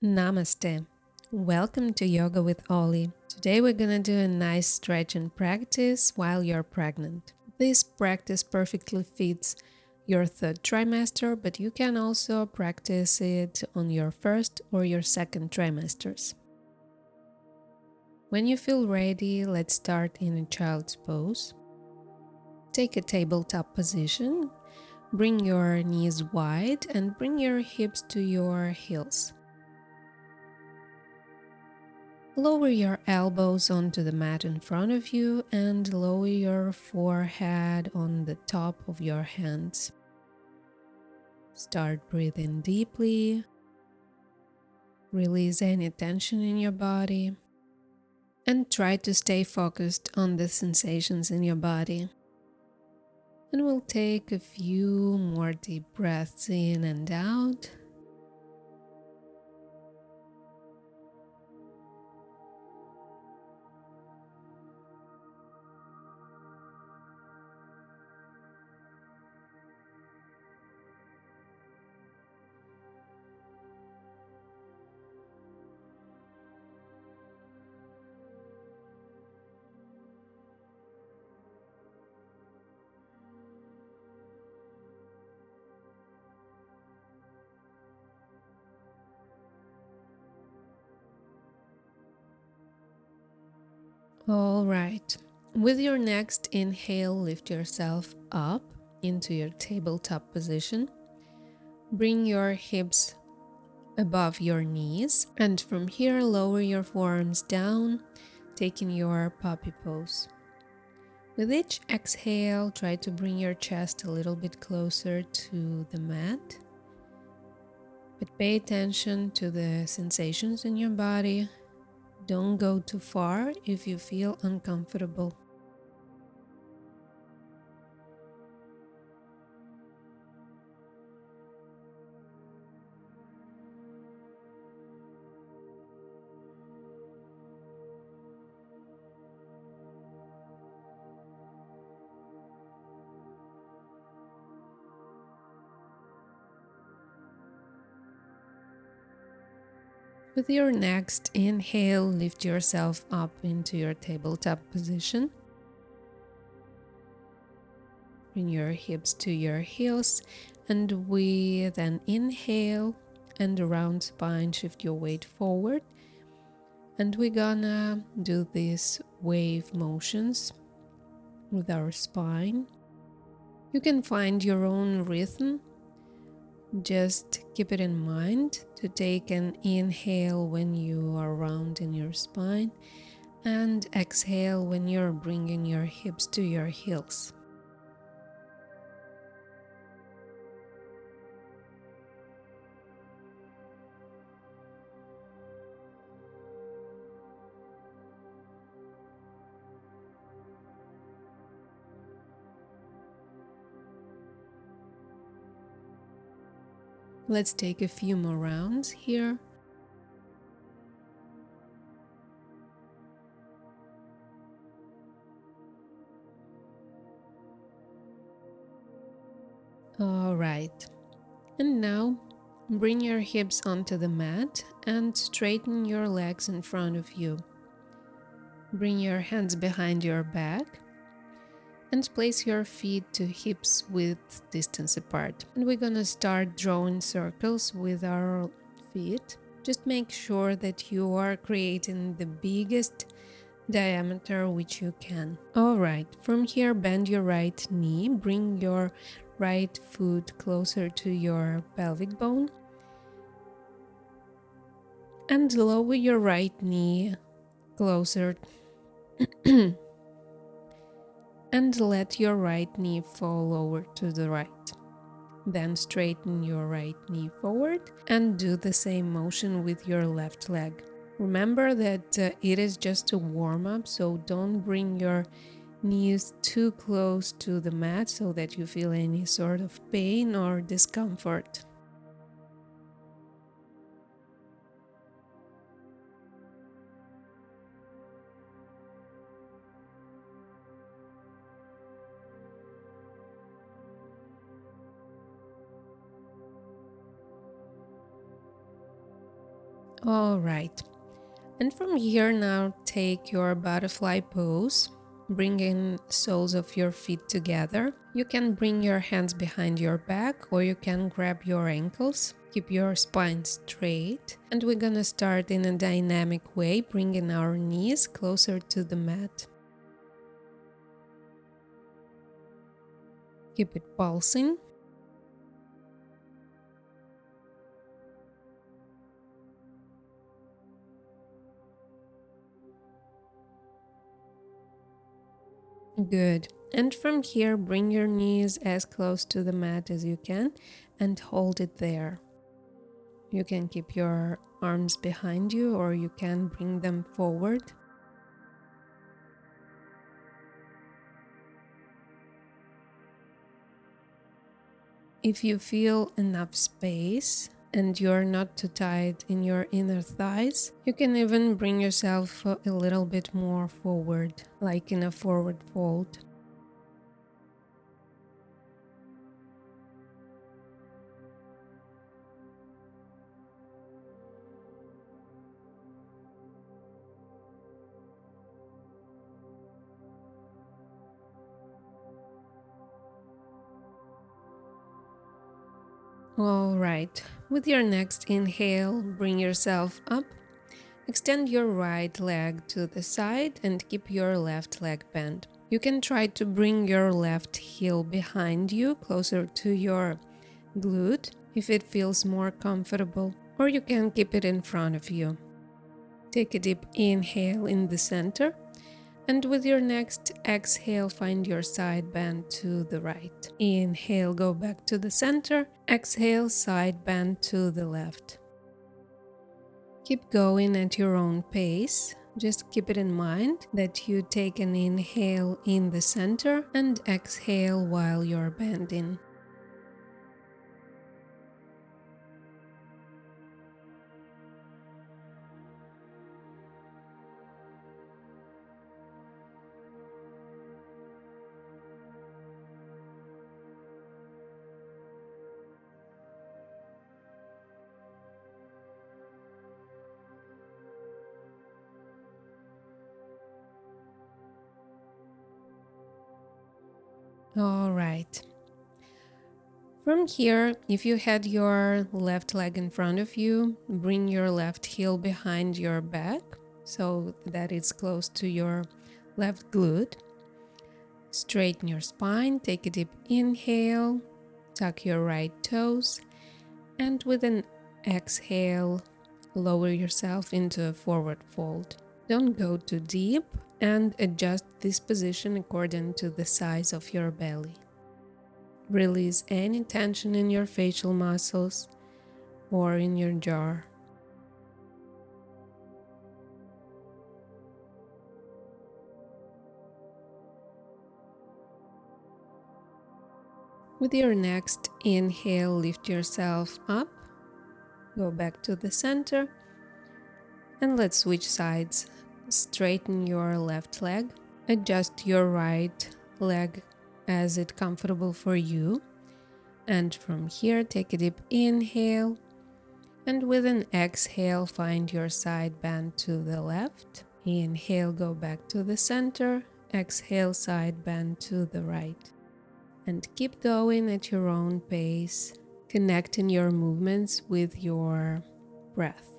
Namaste. Welcome to Yoga with Ollie. Today we're gonna do a nice stretch and practice while you're pregnant. This practice perfectly fits your third trimester, but you can also practice it on your first or your second trimesters. When you feel ready, let's start in a child's pose. Take a tabletop position. Bring your knees wide and bring your hips to your heels. Lower your elbows onto the mat in front of you and lower your forehead on the top of your hands. Start breathing deeply. Release any tension in your body and try to stay focused on the sensations in your body. And we'll take a few more deep breaths in and out. All right. With your next inhale, lift yourself up into your tabletop position. Bring your hips above your knees, and from here lower your forearms down, taking your puppy pose. With each exhale, try to bring your chest a little bit closer to the mat, but pay attention to the sensations in your body. Don't go too far if you feel uncomfortable. With your next inhale, lift yourself up into your tabletop position. Bring your hips to your heels, and with an inhale and a round spine, shift your weight forward. And we're gonna do these wave motions with our spine. You can find your own rhythm. Just keep it in mind to take an inhale when you are rounding your spine and exhale when you're bringing your hips to your heels. Let's take a few more rounds here. All right. And now bring your hips onto the mat and straighten your legs in front of you. Bring your hands behind your back and place your feet to hips width distance apart. And we're gonna start drawing circles with our feet. Just make sure that you are creating the biggest diameter which you can. All right, from here bend your right knee, bring your right foot closer to your pelvic bone and lower your right knee closer and let your right knee fall over to the right. Then straighten your right knee forward and do the same motion with your left leg. Remember that it is just a warm-up, so don't bring your knees too close to the mat so that you feel any sort of pain or discomfort. All right. And from here now, take your butterfly pose. Bring in soles of your feet together. You can bring your hands behind your back or you can grab your ankles. Keep your spine straight. And we're gonna start in a dynamic way, bringing our knees closer to the mat. Keep it pulsing. Good. And from here, bring your knees as close to the mat as you can and hold it there. You can keep your arms behind you or you can bring them forward. If you feel enough space and you're not too tight in your inner thighs, you can even bring yourself a little bit more forward, like in a forward fold. All right, with your next inhale, bring yourself up. Extend your right leg to the side and keep your left leg bent. You can try to bring your left heel behind you, closer to your glute, if it feels more comfortable, or you can keep it in front of you. Take a deep inhale in the center, and with your next exhale, find your side bend to the right. Inhale, go back to the center. Exhale, side bend to the left. Keep going at your own pace. Just keep it in mind that you take an inhale in the center and exhale while you're bending. All right. From here, if you had your left leg in front of you, bring your left heel behind your back so that it's close to your left glute. Straighten your spine, take a deep inhale, tuck your right toes, and with an exhale, lower yourself into a forward fold. Don't go too deep and adjust this position according to the size of your belly. Release any tension in your facial muscles or in your jaw. With your next inhale, lift yourself up, go back to the center, and let's switch sides. Straighten your left leg, adjust your right leg as it's comfortable for you. And from here, take a deep inhale. And with an exhale, find your side bend to the left. Inhale, go back to the center. Exhale, side bend to the right. And keep going at your own pace, connecting your movements with your breath.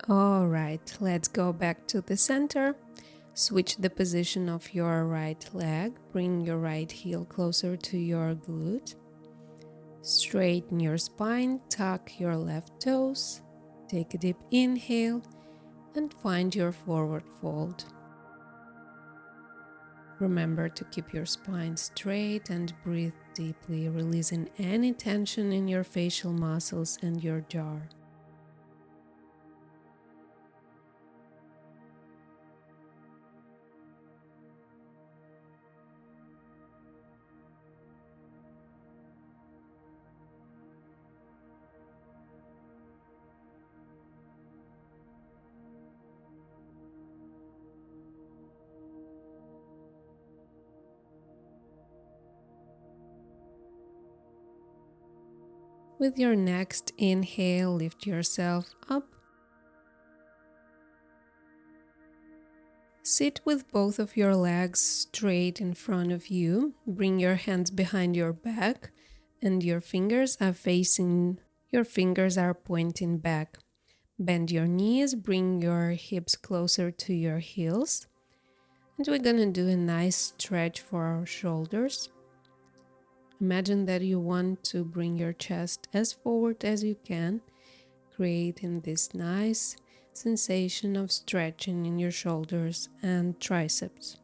All right, let's go back to the center. Switch the position of your right leg. Bring your right heel closer to your glute. Straighten your spine, tuck your left toes. Take a deep inhale and find your forward fold. Remember to keep your spine straight and breathe deeply, releasing any tension in your facial muscles and your jaw. With your next inhale, lift yourself up. Sit with both of your legs straight in front of you. Bring your hands behind your back and your fingers are pointing back. Bend your knees, bring your hips closer to your heels. And we're gonna do a nice stretch for our shoulders. Imagine that you want to bring your chest as forward as you can, creating this nice sensation of stretching in your shoulders and triceps.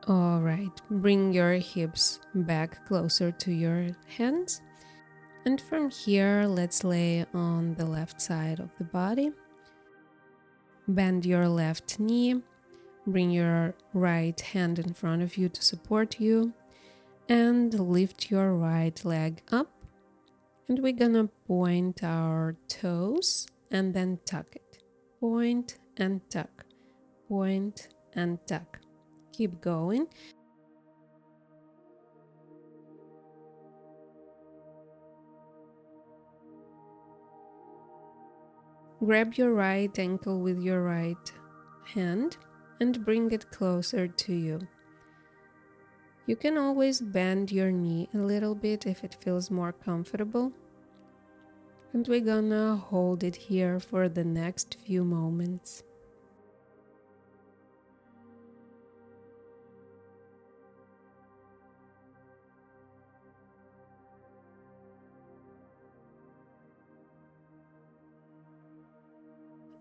All right, bring your hips back closer to your hands. And from here, let's lay on the left side of the body. Bend your left knee. Bring your right hand in front of you to support you. And lift your right leg up. And we're gonna point our toes and then tuck it. Point and tuck. Point and tuck. Keep going. Grab your right ankle with your right hand and bring it closer to you. You can always bend your knee a little bit if it feels more comfortable. And we're gonna hold it here for the next few moments.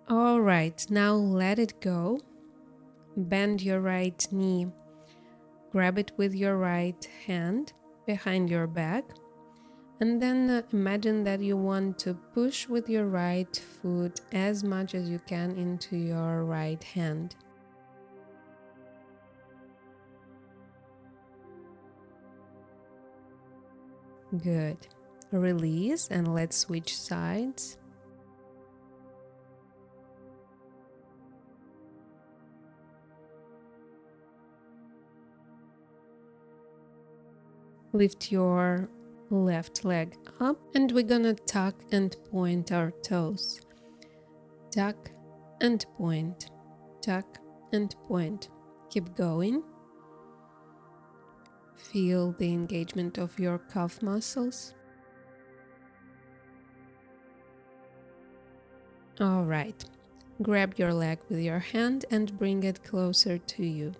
All right, now let it go. Bend your right knee. Grab it with your right hand behind your back. And then imagine that you want to push with your right foot as much as you can into your right hand. Good. Release and let's switch sides. Lift your left leg up and we're gonna tuck and point our toes. Tuck and point. Tuck and point. Keep going. Feel the engagement of your calf muscles. All right. Grab your leg with your hand and bring it closer to you.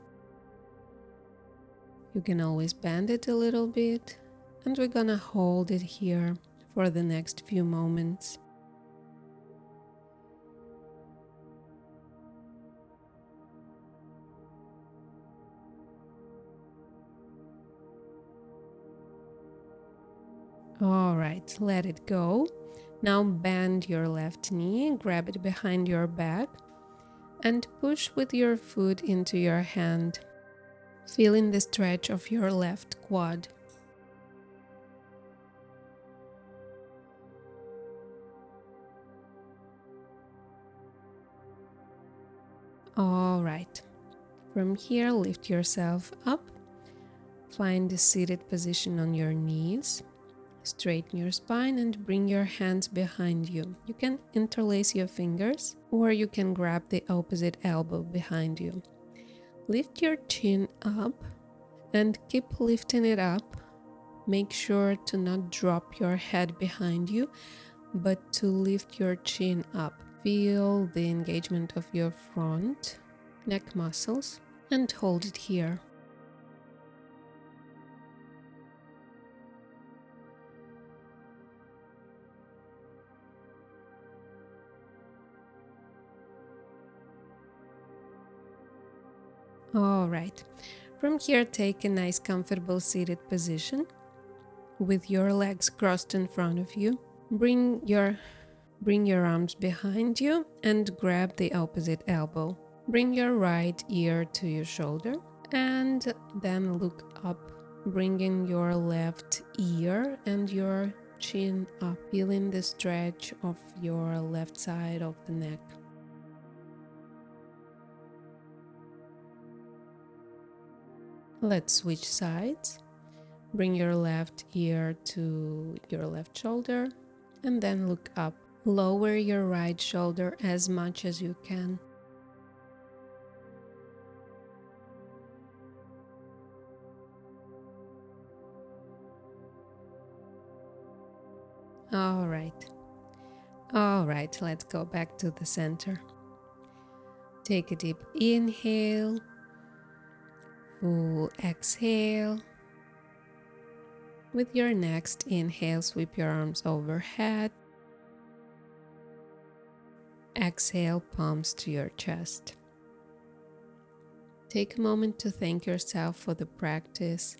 You can always bend it a little bit, and we're gonna hold it here for the next few moments. All right, let it go. Now bend your left knee, grab it behind your back, and push with your foot into your hand, feeling the stretch of your left quad. All right, from here, lift yourself up, find a seated position on your knees. Straighten your spine and bring your hands behind you. You can interlace your fingers or you can grab the opposite elbow behind you. Lift your chin up and keep lifting it up. Make sure to not drop your head behind you, but to lift your chin up. Feel the engagement of your front neck muscles and hold it here. All right, from here take a nice comfortable seated position with your legs crossed in front of you. Bring your arms behind you and grab the opposite elbow. Bring your right ear to your shoulder and then look up, bringing your left ear and your chin up, feeling the stretch of your left side of the neck. Let's switch sides. Bring your left ear to your left shoulder and then look up. Lower your right shoulder as much as you can. All right. All right, let's go back to the center. Take a deep inhale, full exhale. With your next inhale, sweep your arms overhead. Exhale, palms to your chest. Take a moment to thank yourself for the practice.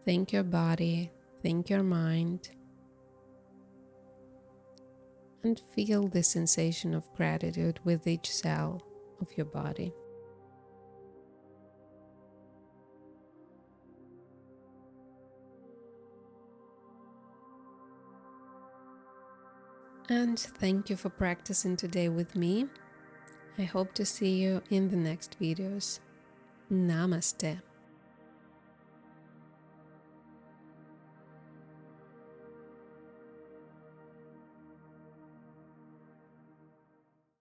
Thank your body, thank your mind, and feel the sensation of gratitude with each cell of your body. And thank you for practicing today with me. I hope to see you in the next videos. Namaste.